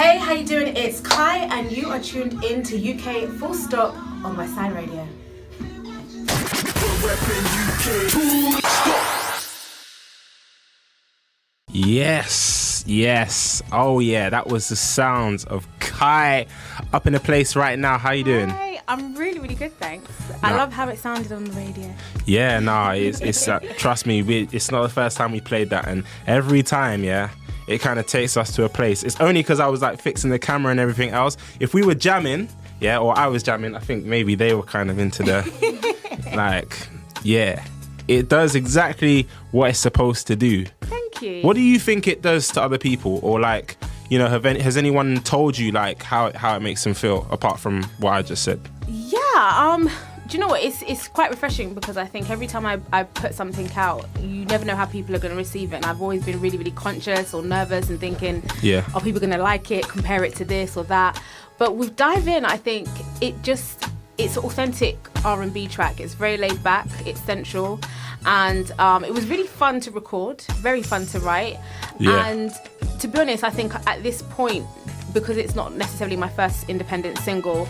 Hey, how you doing? It's Kai and you are tuned in to UK Full Stop on my Sign Radio. Yes. Oh yeah, that was the sounds of Kai up in the place right now. How you doing? Hi, I'm really, really good, thanks. I love how it sounded on the radio. Yeah, it's trust me, it's not the first time we played that, and every time, it kind of takes us to a place. It's only because I was like fixing the camera and everything else. If we were jamming, or I was jamming, I think maybe they were kind of into the it does exactly what it's supposed to do. Thank you. What do you think it does to other people, or has anyone told you like how it makes them feel apart from what I just said? Do you know what? It's quite refreshing because I think every time I put something out, you never know how people are going to receive it, and I've always been really, really conscious or nervous and thinking, are people going to like it, compare it to this or that? But with Dive In, I think it's an authentic R&B track. It's very laid back, it's sensual, and it was really fun to record, very fun to write. And to be honest, I think at this point, because it's not necessarily my first independent single,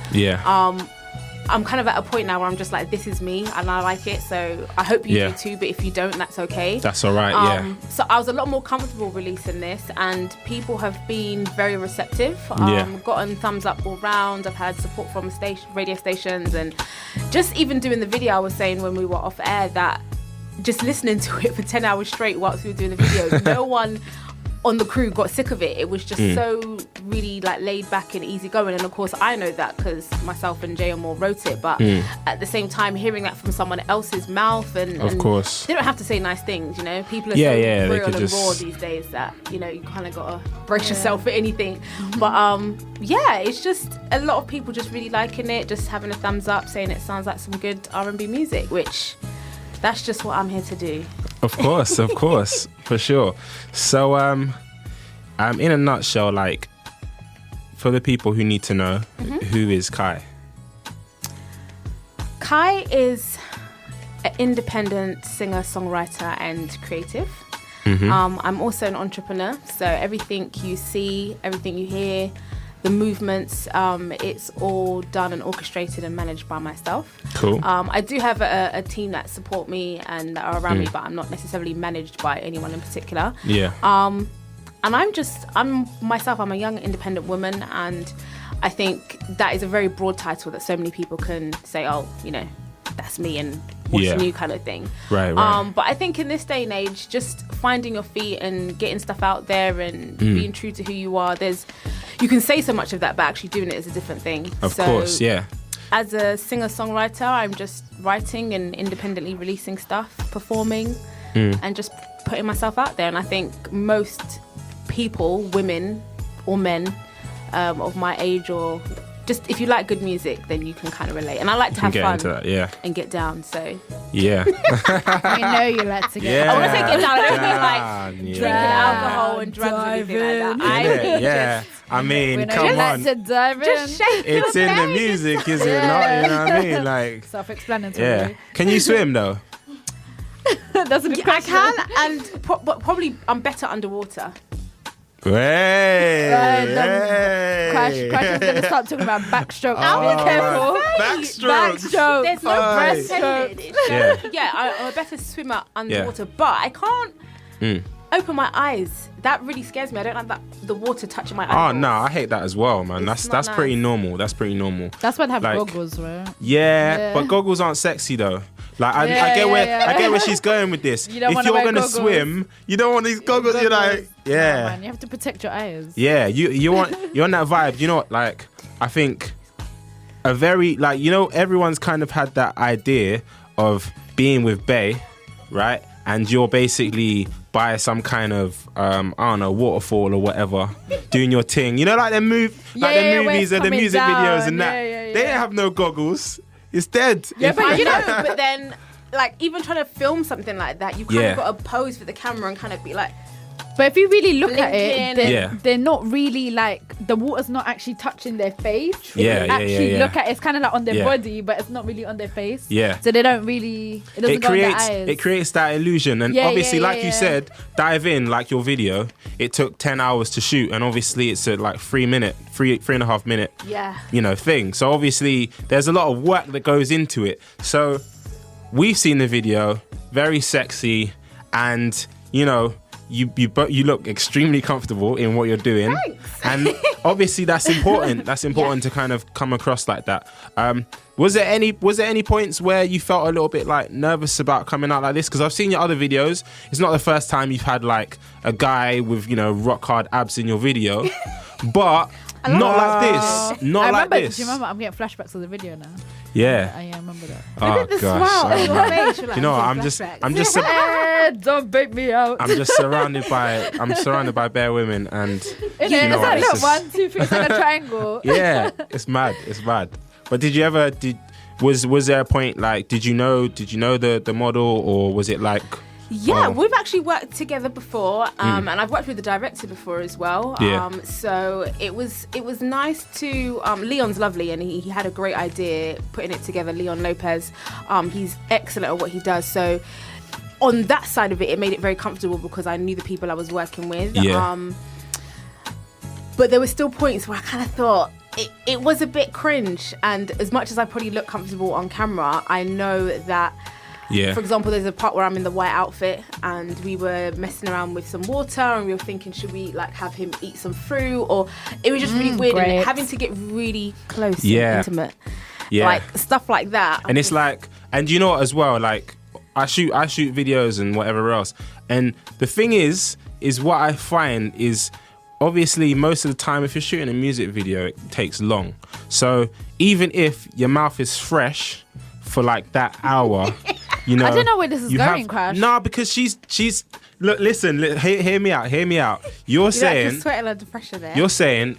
I'm kind of at a point now where I'm just like, this is me and I like it, so I hope you do too, but if you don't, that's okay. That's all right, So I was a lot more comfortable releasing this, and people have been very receptive. Gotten thumbs up all round. I've had support from radio stations, and just even doing the video, I was saying when we were off air that just listening to it for 10 hours straight whilst we were doing the video, no one on the crew got sick of it. It was just so really like laid back and easy going, and of course I know that because myself and Jay Moore wrote it, but at the same time hearing that from someone else's mouth, and of course they don't have to say nice things, people are so real and raw these days that you kind of gotta brace yourself for anything. But it's just a lot of people just really liking it, just having a thumbs up, saying it sounds like some good R&B music, which that's just what I'm here to do. Of course, for sure. So, in a nutshell, like, for the people who need to know, who is Kai? Kai is an independent singer, songwriter, and creative. I'm also an entrepreneur, so everything you see, everything you hear, the movements, it's all done and orchestrated and managed by myself. Cool. I do have a team that support me and that are around me, but I'm not necessarily managed by anyone in particular. And I'm myself, I'm a young independent woman, and I think that is a very broad title that so many people can say, that's me and what's new kind of thing. Right. But I think in this day and age, just finding your feet and getting stuff out there and being true to who you are, you can say so much of that, but actually doing it is a different thing. Of course. As a singer-songwriter, I'm just writing and independently releasing stuff, performing, and just putting myself out there. And I think most people, women or men of my age, or just if you like good music, then you can kind of relate. And I like to have fun and get down, so... Yeah. We know you like to get down. I want to say get down. I don't mean like drinking alcohol and drugs or anything like that. I mean, come on. To dive in. Just shake it's in the music, is it not? You know what I mean? Like, self-explanatory. Yeah. Can you swim though? That's a good question. I can, and probably I'm better underwater. Crash is going to start talking about backstroke. Be careful. Backstroke. There's no breaststroke. I'm a better swimmer underwater, but I can't open my eyes. That really scares me. I don't like the water touching my eyes. Oh no, I hate that as well, man. That's nice. Pretty normal. That's pretty normal. That's why I have goggles, right? Yeah, but goggles aren't sexy though. Like I get where she's going with this. If you're gonna swim, you don't want these goggles. You're like, No, man, you have to protect your eyes. Yeah, you're on that vibe. You know what? Like, I think a very everyone's kind of had that idea of being with Bae, right? And you're basically by some kind of waterfall or whatever, doing your thing. Like them movies and the music videos and that. They didn't have no goggles. It's dead. Yeah, but then, like, even trying to film something like that, you kind of got to pose for the camera and kind of be like, But if you really look at it, Blinking. they're not really like, the water's not actually touching their face. If you Yeah. look at it, it's kind of like on their body, but it's not really on their face. Yeah. So they don't really, it doesn't go in their eyes. It creates that illusion. And obviously, like you said, dive in, like your video, it took 10 hours to shoot. And obviously it's a like 3.5 minute, thing. So obviously there's a lot of work that goes into it. So we've seen the video, very sexy, and you look extremely comfortable in what you're doing. Thanks. And obviously that's important. That's important to kind of come across like that. Was there any points where you felt a little bit like nervous about coming out like this? Because I've seen your other videos. It's not the first time you've had like a guy with rock hard abs in your video, but not like this. Not like this. Do you remember? I'm getting flashbacks of the video now. Yeah. I remember that. Oh the gosh. smile on your face. You're like, You know, flashbacks. I'm just Don't bait me out. I'm just surrounded by bare women, and It's you know what, like, it's look, just- 1, 2, 3, it's like a triangle. yeah, it's mad. But did you ever was there a point like did you know the model, or was it like? Yeah, we've actually worked together before, and I've worked with the director before as well. Yeah. So it was nice to. Leon's lovely, and he had a great idea putting it together. Leon Lopez, he's excellent at what he does. So on that side of it made it very comfortable because I knew the people I was working with. Yeah. But there were still points where I kind of thought it was a bit cringe, and as much as I probably look comfortable on camera, I know that. Yeah. For example, there's a part where I'm in the white outfit and we were messing around with some water and we were thinking, should we like have him eat some fruit? Or it was just really weird and having to get really close and intimate. Yeah. Like stuff like that. And it's like, and you know what as well, like I shoot videos and whatever else. And the thing is what I find is obviously most of the time if you're shooting a music video, it takes long. So even if your mouth is fresh for like that hour, I don't know where this is going, Crash. No, because she's look. Listen, hear me out. You're saying sweating under pressure there. You're saying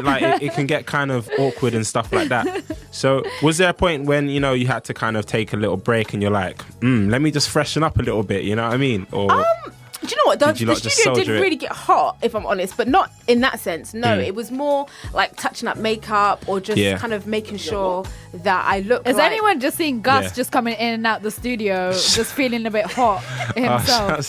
like it can get kind of awkward and stuff like that. So was there a point when you had to kind of take a little break and you're like, let me just freshen up a little bit? You know what I mean? Or do you know what? The studio did really get hot, if I'm honest, but not in that sense. No, it was more like touching up makeup or just kind of making sure that I look. Is anyone just seeing Gus just coming in and out the studio, just feeling a bit hot himself?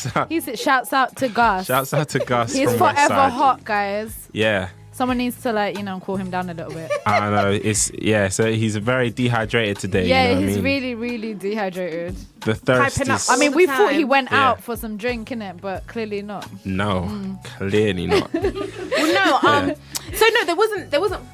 Shouts out to Gus. Shouts out to Gus. He's from forever Westside. hot, guys. Yeah. Someone needs to cool him down a little bit. I don't know. So he's very dehydrated today. Yeah, you know he's what I mean? really, really dehydrated. The thirst Piping up is... all I mean, the we thought he time. went out for some drink, innit? But clearly not. No, clearly not. Well, no. So no, there wasn't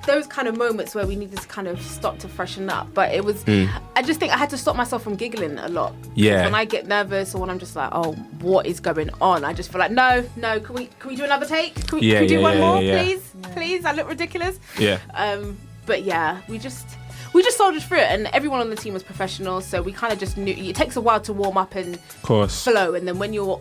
those kind of moments where we needed to kind of stop to freshen up. But it was. I just think I had to stop myself from giggling a lot. Yeah. When I get nervous or when I'm just like, oh, what is going on? I just feel like, no. Can we do another take? Can we do one more, please? Yeah. Please, I look ridiculous. Yeah. But yeah, we just soldiered through it, and everyone on the team was professional, so we kind of just knew it takes a while to warm up and flow, and then when you're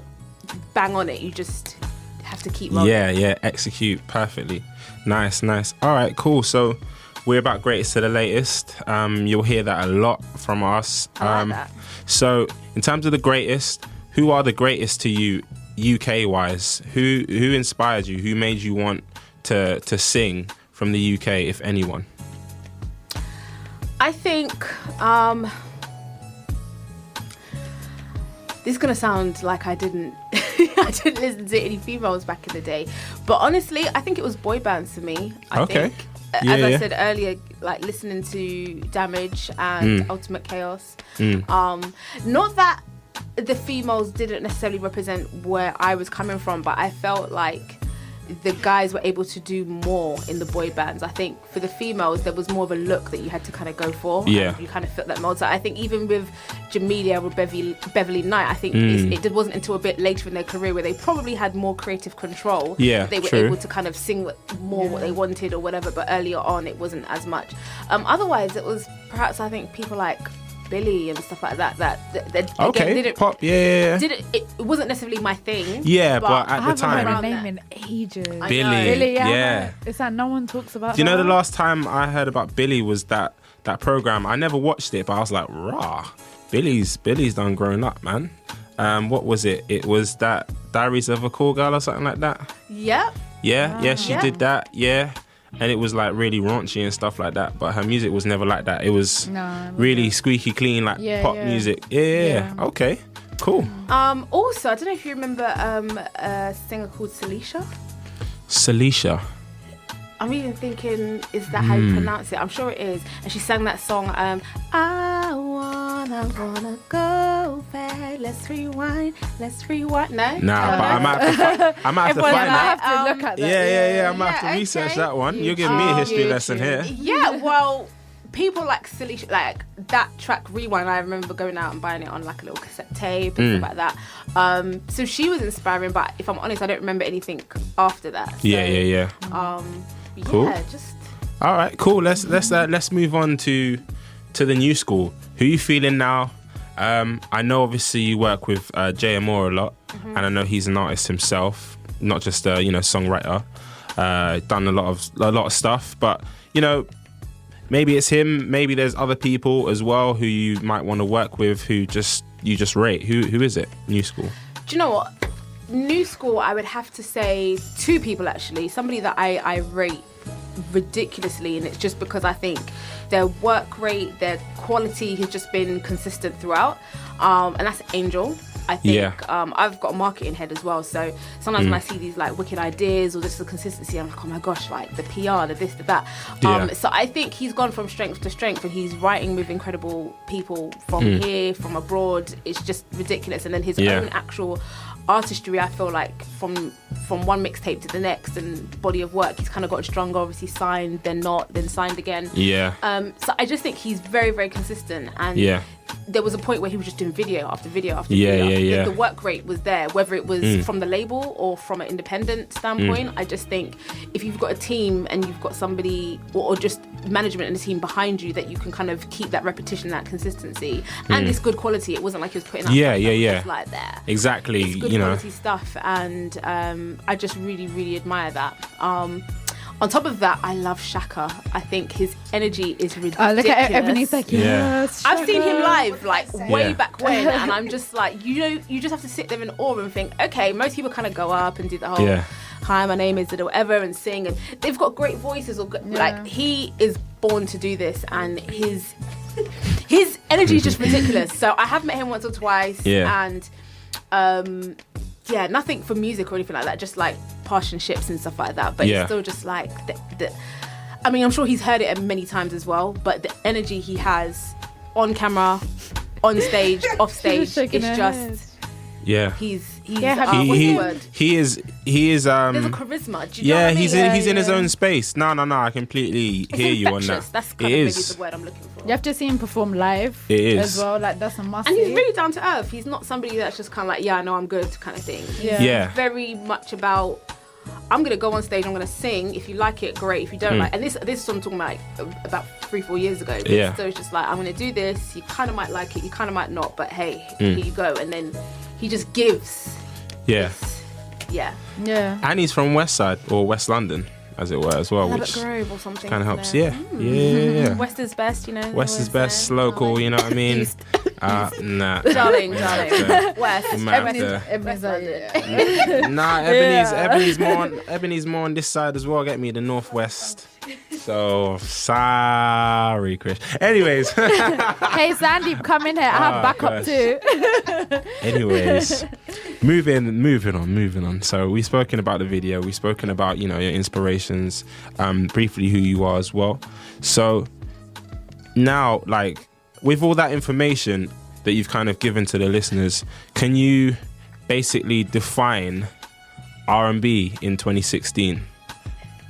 bang on it, you just have to keep rolling. Yeah, execute perfectly. Nice. All right, cool. So we're about greatest to the latest. You'll hear that a lot from us. I like that. So in terms of the greatest, who are the greatest to you UK wise? Who inspired you? Who made you want to sing from the UK, if anyone? I think this is gonna sound like I didn't listen to any females back in the day, but honestly, I think it was boy bands for me. I think, as I said earlier, like listening to Damage and Ultimate Chaos. Not that the females didn't necessarily represent where I was coming from, but I felt like the guys were able to do more in the boy bands. I think for the females, there was more of a look that you had to kind of go for. Yeah. You kind of fit that mold. So I think even with Jamelia or Beverly Knight, I think it wasn't until a bit later in their career where they probably had more creative control. Yeah, they were able to kind of sing more what they wanted or whatever, but earlier on it wasn't as much. Otherwise, it was perhaps, I think, people like Billy and stuff like that didn't pop, yeah. it wasn't necessarily my thing. Yeah, but at the time, I haven't heard her name in ages. Billy, yeah. It's like no one talks about. Do you know the last time I heard about Billy was that program? I never watched it, but I was like, rah, Billy's done grown up, man. What was it? It was that Diaries of a Call Girl or something like that. Yep. Yeah, she did that. Yeah. And it was like really raunchy and stuff like that. But her music was never like that. It was really squeaky clean, like pop music. Yeah. Okay. Cool. Also, I don't know if you remember a singer called Celicia. Celicia. I'm even thinking, is that how you pronounce it? I'm sure it is. And she sang that song, I wanna go back. Let's rewind. No? Nah, but I might have to find that. have to look at that. Yeah. I might have to research that one. You're giving me a history lesson here. Yeah, well, people like Celicia, like that track Rewind, I remember going out and buying it on like a little cassette tape and stuff like that. So she was inspiring, but if I'm honest, I don't remember anything after that. So, Yeah. Cool. Yeah, just... All right, cool. Let's move on to the new school. Who you feeling now? I know obviously you work with Jay Moore a lot, and I know he's an artist himself, not just a songwriter. Done a lot of stuff, but maybe it's him. Maybe there's other people as well who you might want to work with who you just rate. Who is it? New school. Do you know what? New school, I would have to say two people actually. Somebody that I rate ridiculously, and it's just because I think their work rate, their quality has just been consistent throughout. And that's Angel. I think I've got a marketing head as well, so sometimes when I see these like wicked ideas or just the consistency, I'm like, oh my gosh, like the PR, the this, the that. So I think he's gone from strength to strength, and he's writing with incredible people from here, from abroad. It's just ridiculous. And then his own actual artistry, I feel like from one mixtape to the next and body of work, he's kind of got stronger. Obviously signed, then not, then signed again. So I just think he's very, very consistent, and there was a point where he was just doing video after video after video. The work rate was there, whether it was from the label or from an independent standpoint. I just think if you've got a team and you've got somebody or just management and a team behind you that you can kind of keep that repetition, that consistency, and this good quality. It wasn't like he was putting out stuff like there. Exactly. It's good quality stuff, and I just really, really admire that. On top of that, I love Shaka. I think his energy is ridiculous. Look at Ebony's like, yes, I've seen him live like way back when, and I'm just like, you just have to sit there in awe and think, okay, most people kind of go up and do the whole hi, my name is or whatever and sing, and they've got great voices or like he is born to do this, and his energy is just ridiculous. So I have met him once or twice, and nothing for music or anything like that, just like partnerships and stuff like that, but it's still just like I mean, I'm sure he's heard it many times as well, but the energy he has on camera, on stage, off stage, it's just he is there's a charisma. Do you know what I mean? He's in his own space. No, I completely hear you on that. That's kind of maybe the word I'm looking for. You have to see him perform live as well, like that's a must. And he's really down to earth. He's not somebody that's just kind of like, I know I'm good kind of thing. He's very much about, I'm gonna go on stage, I'm gonna sing. If you like it, great. If you don't like, and this is what I'm talking about 3-4 years ago. So it's just like, I'm gonna do this. You kind of might like it, you kind of might not, but hey, here you go. And then he just gives. And he's from West Side or West London, as it were, as well, which Grove or something kind of helps. West is best, West is best, local, you know what I mean? Nah. Darling. West. Ebony's more on this side as well. Get me the Northwest. So sorry, Chris. Anyways. Hey Sandeep, come in here. I have backup too. Anyways, moving on. So we've spoken about the video. We've spoken about your inspirations, briefly who you are as well. So now, like, with all that information that you've kind of given to the listeners, can you basically define R&B in 2016?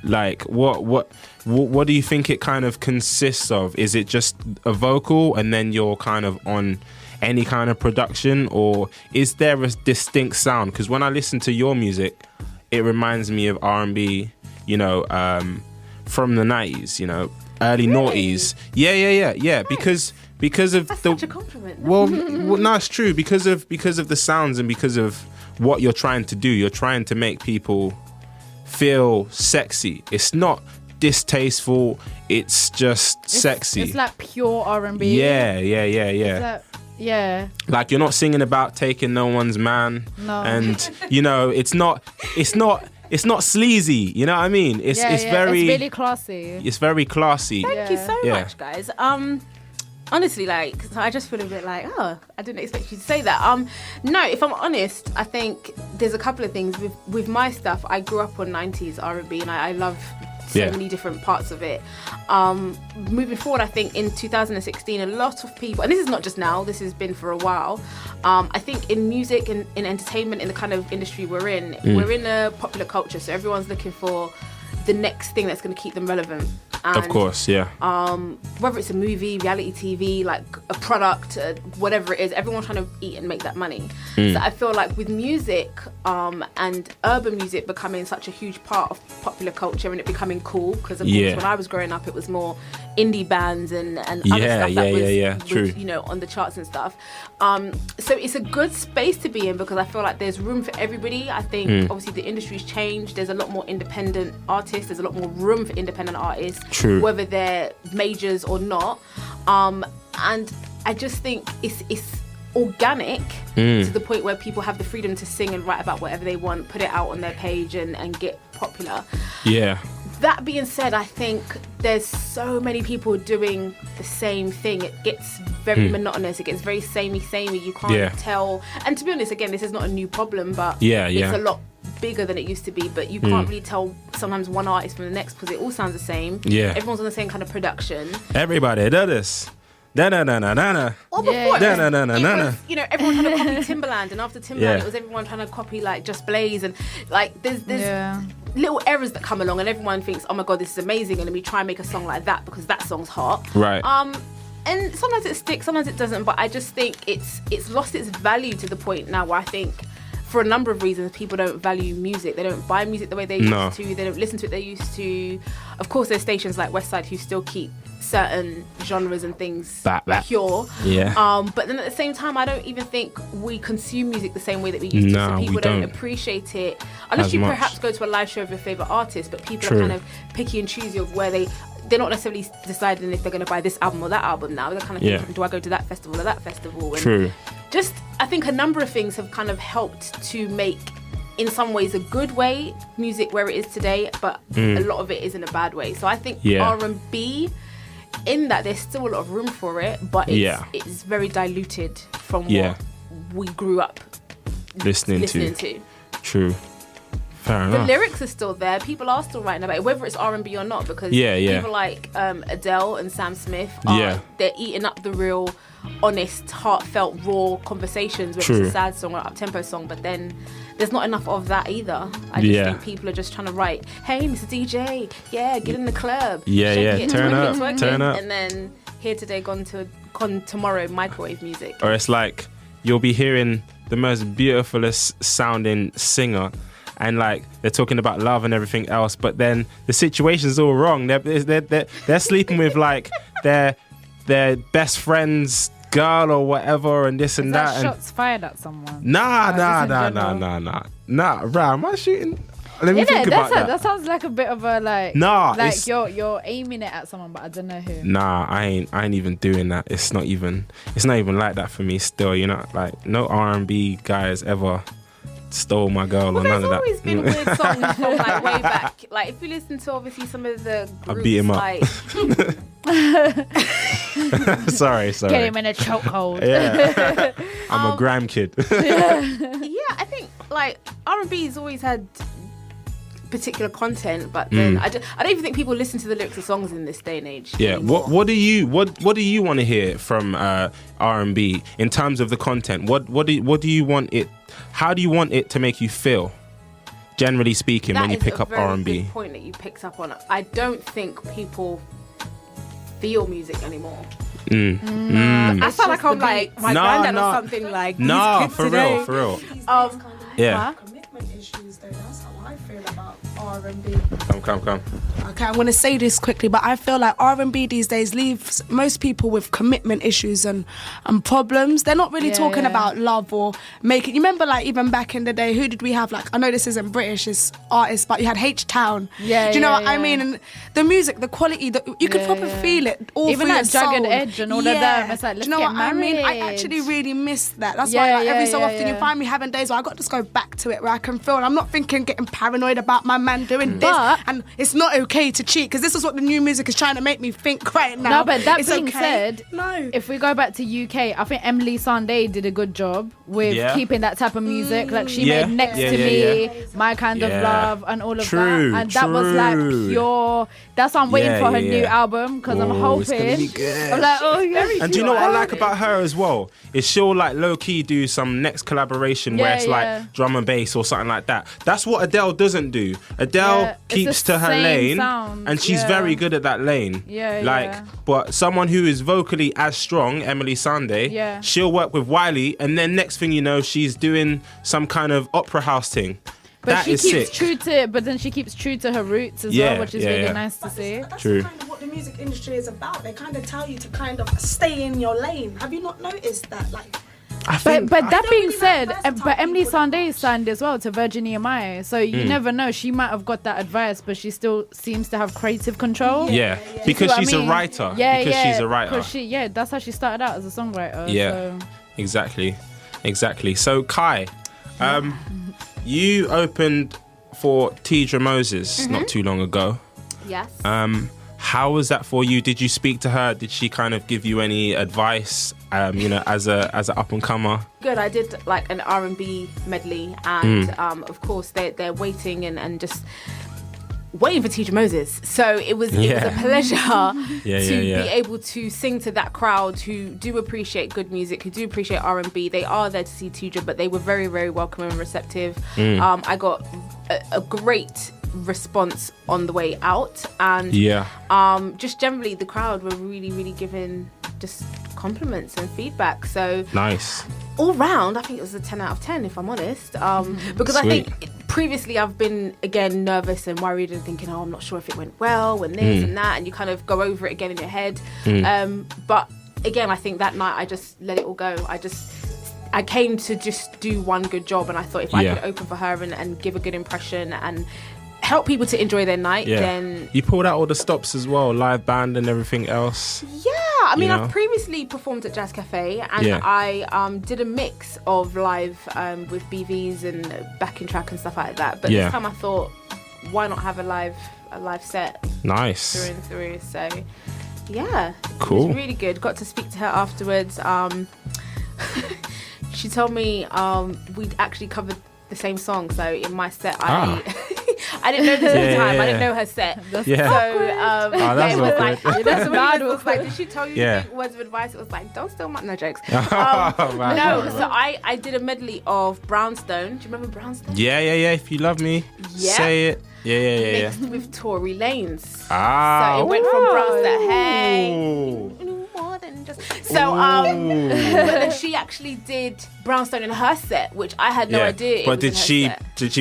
Like, what do you think it kind of consists of? Is it just a vocal and then you're kind of on any kind of production, or is there a distinct sound? Because when I listen to your music, it reminds me of R&B, from the 90s, early noughties. Yeah. Because of that's such a compliment. Well, no, it's true. Because of the sounds and because of what you're trying to do. You're trying to make people feel sexy. It's not distasteful. It's just sexy. It's like pure R&B. Yeah. Yeah. Like, you're not singing about taking no one's man. No. And, you know, it's not sleazy. You know what I mean? It's very... It's really classy. It's very classy. Thank you so much, guys. Honestly, like, I just feel a bit like, oh, I didn't expect you to say that. No, if I'm honest, I think there's a couple of things with my stuff. I grew up on 90s R&B, and I love so many different parts of it. Moving forward, I think in 2016, a lot of people, and this is not just now, this has been for a while. I think in music and in entertainment, in the kind of industry we're in a popular culture, so everyone's looking for the next thing that's going to keep them relevant. And, of course, yeah. Whether it's a movie, reality TV, like a product, whatever it is, everyone's trying to eat and make that money. So I feel like with music and urban music becoming such a huge part of popular culture and it becoming cool, because of course when I was growing up it was more indie bands and other stuff that was you know, on the charts and stuff. So it's a good space to be in because I feel like there's room for everybody. I think obviously the industry's changed. There's a lot more independent artists. There's a lot more room for independent artists. True. Whether they're majors or not. And I just think it's organic to the point where people have the freedom to sing and write about whatever they want, put it out on their page and get popular. Yeah. That being said, I think there's so many people doing the same thing. It gets very monotonous. It gets very samey. You can't tell. And to be honest, again, this is not a new problem, but it's a lot bigger than it used to be. But you can't really tell sometimes one artist from the next because it all sounds the same. Yeah. Everyone's on the same kind of production. Everybody does this. Da-na-na-na-na-na. Or before, Da-na-na-na-na. you know, everyone trying to copy Timbaland, and after Timbaland, it was everyone trying to copy like Just Blaze, and like there's little errors that come along, and everyone thinks, oh my god, this is amazing, and then we try and make a song like that because that song's hot. Right. And sometimes it sticks, sometimes it doesn't, but I just think it's lost its value to the point now where I think, for a number of reasons, people don't value music. They don't buy music the way they used to. They don't listen to it they used to. Of course, there's stations like Westside who still keep certain genres and things pure. Yeah. But then at the same time, I don't even think we consume music the same way that we used to. So people don't appreciate it unless you perhaps go to a live show of your favorite artist. But people are kind of picky and choosy of where they're not necessarily deciding if they're going to buy this album or that album now. They're kind of thinking, do I go to that festival or that festival? And True. Just, I think a number of things have kind of helped to make, in some ways, a good way, music where it is today, but a lot of it is in a bad way. So I think R&B, in that there's still a lot of room for it, but it's very diluted from what we grew up listening to. True. Fair enough. The lyrics are still there. People are still writing about it, whether it's R&B or not, because people like Adele and Sam Smith, they're eating up the real, honest, heartfelt, raw conversations, whether it's a sad song or an up-tempo song, but then there's not enough of that either. I just think people are just trying to write, hey, Mr. DJ, get in the club. Turn up. And then here today, gone tomorrow, microwave music. Or it's like, you'll be hearing the most beautifulest sounding singer, and like they're talking about love and everything else, but then the situation's all wrong. They're sleeping with like their best friend's girl or whatever, and this and that. Shots fired at someone. Nah. Bro, am I shooting? Let me think about that. That sounds like a bit of a like. Nah, like you're aiming it at someone, but I don't know who. Nah, I ain't even doing that. It's not even like that for me. Still, you know, like no R&B guys ever stole my girl or none of that. There's always been weird songs from like way back. Like if you listen to obviously some of the groups, I beat him up. Like sorry. Get him in a chokehold. Yeah. I'm a grime kid. I think like R&B's always had particular content, but then I don't even think people listen to the lyrics of songs in this day and age. Yeah. Anymore. What do you want to hear from R&B in terms of the content? What do you want it? How do you want it to make you feel? Generally speaking, when you pick up R&B. That is a very good point that you picked up on. I don't think people feel music anymore. I feel like I'm like my granddad or something like. No, for real. Commitment issues, though. That's how I feel about R&B. Come. Okay, I'm going to say this quickly, but I feel like R&B these days leaves most people with commitment issues and problems. They're not really talking about love or making... You remember, like, even back in the day, who did we have? Like, I know this isn't British, it's artists, but you had H-Town. Do you know what I mean? And the music, the quality, you could probably feel it all even through that Jagged Edge and all of them. It's like, let's do you know what married. I mean? I actually really miss that. That's why like, every so often you find me having days where I got to just go back to it, where I can feel, and I'm not thinking getting paranoid about my man doing this, and it's not okay to cheat, because this is what the new music is trying to make me think right now. No, but that being said, no. If we go back to UK, I think Emily Sandé did a good job with keeping that type of music. Like she made Next to Me, My Kind of Love, and all of that. And that was like pure. That's why I'm waiting for her new album, because I'm hoping. I'm like, and do you know what I like about her as well? Is she'll like low key do some next collaboration where it's like drum and bass or something like that. That's what Adele doesn't do. Adele keeps to her lane, and she's very good at that lane. But someone who is vocally as strong, Emily Sandé, she'll work with Wiley, and then next thing you know, she's doing some kind of opera house thing. But she keeps true to, but then she keeps true to her roots as well, which is really nice to see. But that's kind of what the music industry is about. They kind of tell you to kind of stay in your lane. Have you not noticed that? Like, but that being said, but Emily Sandé is signed as well to Virgin EMI, so you never know. She might have got that advice, but she still seems to have creative control. Because she's a writer. She's a writer. That's how she started out as a songwriter. So. Exactly. So Kai, you opened for Teedra Moses not too long ago. Yes. How was that for you? Did you speak to her? Did she kind of give you any advice, as an up and comer? Good. I did like an R&B medley, and of course they're waiting and just waiting for Teedra Moses. So it was a pleasure to be able to sing to that crowd who do appreciate good music, who do appreciate R&B. They are there to see Teedra, but they were very, very welcoming and receptive. I got a great response on the way out, and just generally the crowd were really, really giving just compliments and feedback. So nice. All round, I think it was a 10 out of 10, if I'm honest, because I think previously I've been again nervous and worried and thinking, I'm not sure if it went well and this and that, and you kind of go over it again in your head. But again, I think that night I just let it all go. I came to just do one good job, and I thought if I could open for her and give a good impression and help people to enjoy their night, then... You pulled out all the stops as well, live band and everything else. I mean, I've previously performed at Jazz Cafe, and I did a mix of live with BVs and backing track and stuff like that. But this time I thought, why not have a live set? Nice. Through and through. So, cool. It was really good. Got to speak to her afterwards. She told me we'd actually covered the same song. So in my set, I didn't know this at the time. I didn't know her set. That's so that's it was like, was like, did she tell you words of advice? It was like, don't steal my... No jokes. So I did a medley of Brownstone. Do you remember Brownstone? Yeah. If you love me, say it. Yeah. Mixed with Tory Lanez. So it went from Brownstone. Hey. More than just... So, but then she actually did Brownstone in her set, which I had no idea. But did she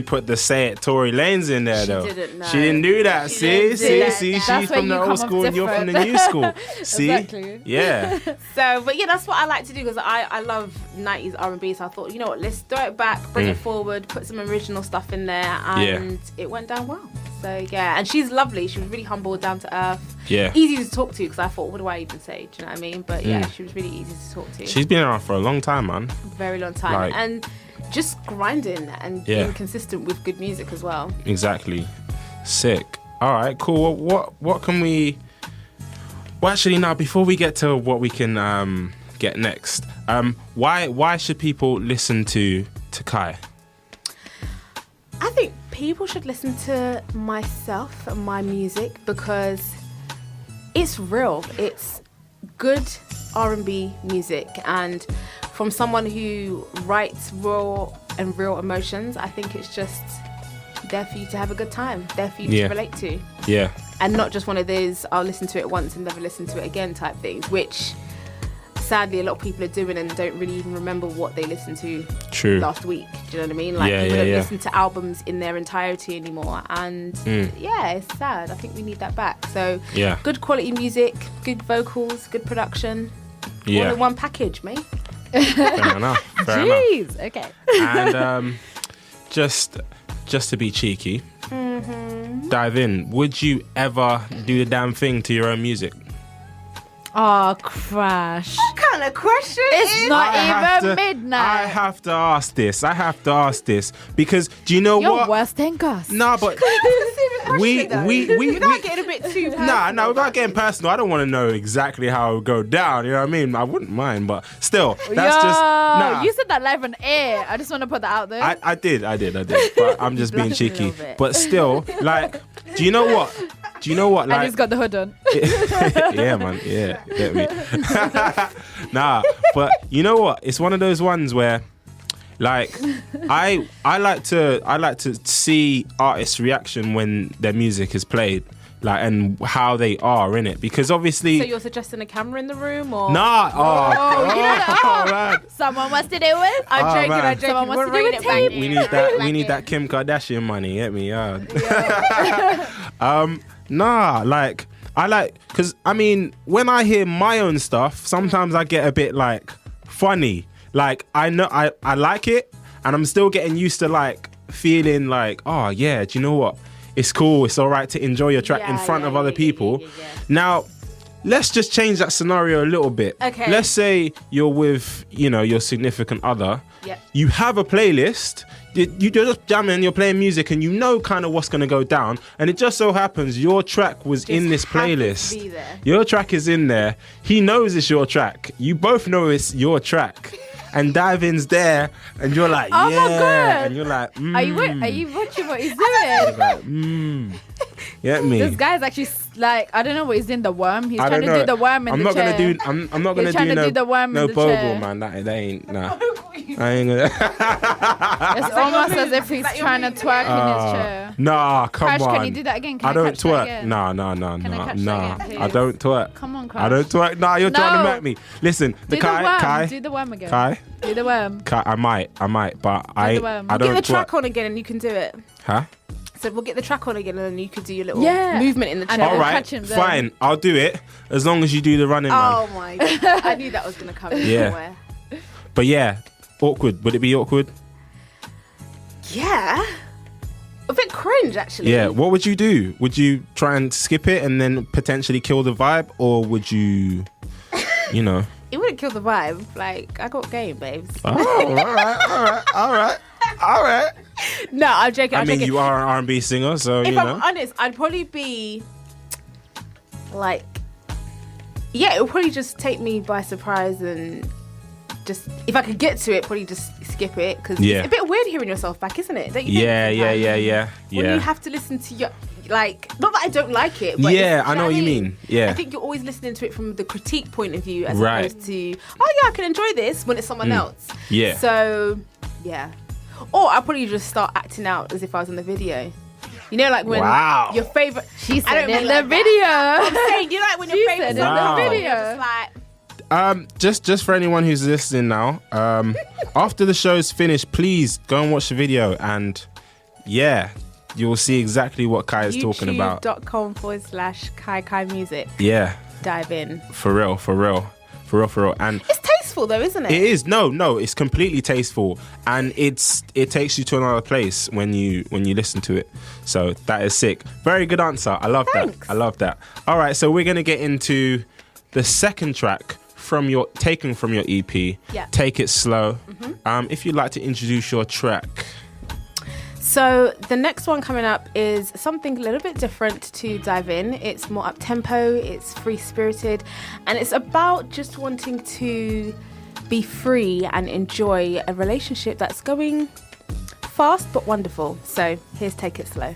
put the Say It Tory Lanez in there though? She didn't know. She didn't do that. See, she's from the old school and you're from the new school. See, exactly. Yeah. So, but that's what I like to do, because I love 90s R&B. So I thought, you know what, let's throw it back, bring it forward, put some original stuff in there, and it went down well. So and she's lovely. She was really humble, down to earth. Yeah. Easy to talk to, because I thought, what do I even say? Do you know what I mean? But she was really easy to talk to. She's been around for a long time, man. Very long time, and just grinding and being consistent with good music as well. Exactly. Sick. All right, cool. What can we? Well, actually, now before we get to what we can get next, why should people listen to Kai? I think people should listen to myself and my music, because it's real. It's good R&B music, and from someone who writes raw and real emotions, I think it's just there for you to have a good time, there for you to relate to. And not just one of those, I'll listen to it once and never listen to it again type things, which sadly a lot of people are doing and don't really even remember what they listened to last week. Do you know what I mean? Like people don't listen to albums in their entirety anymore, and it's sad. I think we need that back. So good quality music, good vocals, good production, all in one package, mate. Fair enough. Jeez. Okay. And just to be cheeky, dive in. Would you ever do the damn thing to your own music? Oh, crash. What kind of question? It's not even midnight. I have to ask this because do you know You're what? You're worse than Gus. No, but we without getting a bit too personal. Nah, without getting personal, I don't want to know exactly how it would go down. You know what I mean? I wouldn't mind, but still, that's just nah. You said that live on air. I just want to put that out there. I did. But I'm just being cheeky. But still, like, do you know what? Like, and he's got the hood on. Yeah, man. Yeah, get me. Nah, but you know what? It's one of those ones where, like, I like to see artists' reaction when their music is played, like, and how they are in it, because obviously. So you're suggesting a camera in the room, or? Nah. Man. Someone wants to do it. I'm joking. Someone wants to do it. Tape. We need that Kim Kardashian money. Get me? Nah, like, because I mean, when I hear my own stuff, sometimes I get a bit like funny. Like, I know I like it, and I'm still getting used to like feeling like, oh yeah, do you know what? It's cool. It's all right to enjoy your track in front of other people. Yeah. Now, let's just change that scenario a little bit. Okay. Let's say you're with, your significant other. Yeah. You have a playlist. You're just jamming, you're playing music, and you know kind of what's going to go down. And it just so happens your track was in this playlist. To be there. Your track is in there. He knows it's your track. You both know it's your track. And Divin's there, and you're like, oh my God. And you're like, Are you watching what he's doing? Like, Get me? This guy's actually like, I don't know what he's doing. The worm. He's trying to do the worm in the chair. I'm not gonna do the worm in the chair. Man, that ain't nah. I ain't gonna. It's almost as if he's trying to twerk in his chair. Nah, come Crash, on. can you do that again? I don't twerk. Nah. I don't twerk. Come on, Crash. I don't twerk. Nah, you're trying to make me. Listen, do the worm. Do the worm again. Kai. Do the worm. I might, but I don't twerk. Get the track on again and you can do it. Huh? So we'll get the track on again and then you could do your little movement in the chair. All right, fine. I'll do it as long as you do the running, man. Oh my God. I knew that was going to come in somewhere. But yeah, awkward. Would it be awkward? Yeah. A bit cringe, actually. Yeah. What would you do? Would you try and skip it and then potentially kill the vibe? Or would you, It wouldn't kill the vibe. Like, I got game, babes. Oh, all right. No, I'm joking. I mean, you are an R&B singer, so if I'm honest, I'd probably be like, it would probably just take me by surprise, and just if I could get to it, probably just skip it, because it's a bit weird hearing yourself back, isn't it? Don't you think? Yeah. When you have to listen to your, like, not that I don't like it, but I know what you mean. Yeah, I think you're always listening to it from the critique point of view, as opposed to, I can enjoy this when it's someone else. Yeah. So or I'll probably just start acting out as if I was in the video. Like when your favorite. She said in the video. I'm saying, when your favorite song in the video. Just for anyone who's listening now, after the show's finished, please go and watch the video, and you'll see exactly what Kai is talking about. YouTube.com/Kai Music. Yeah. Dive in. For real. And it's tasteful though, isn't it? It is. No, it's completely tasteful, and it takes you to another place when you listen to it. So that is sick. Very good answer. I love that. All right, so we're gonna get into the second track taken from your EP. Yeah. Take It Slow. Mm-hmm. If you'd like to introduce your track. So the next one coming up is something a little bit different to Dive In. It's more up-tempo, it's free-spirited, and it's about just wanting to be free and enjoy a relationship that's going fast but wonderful. So here's Take It Slow.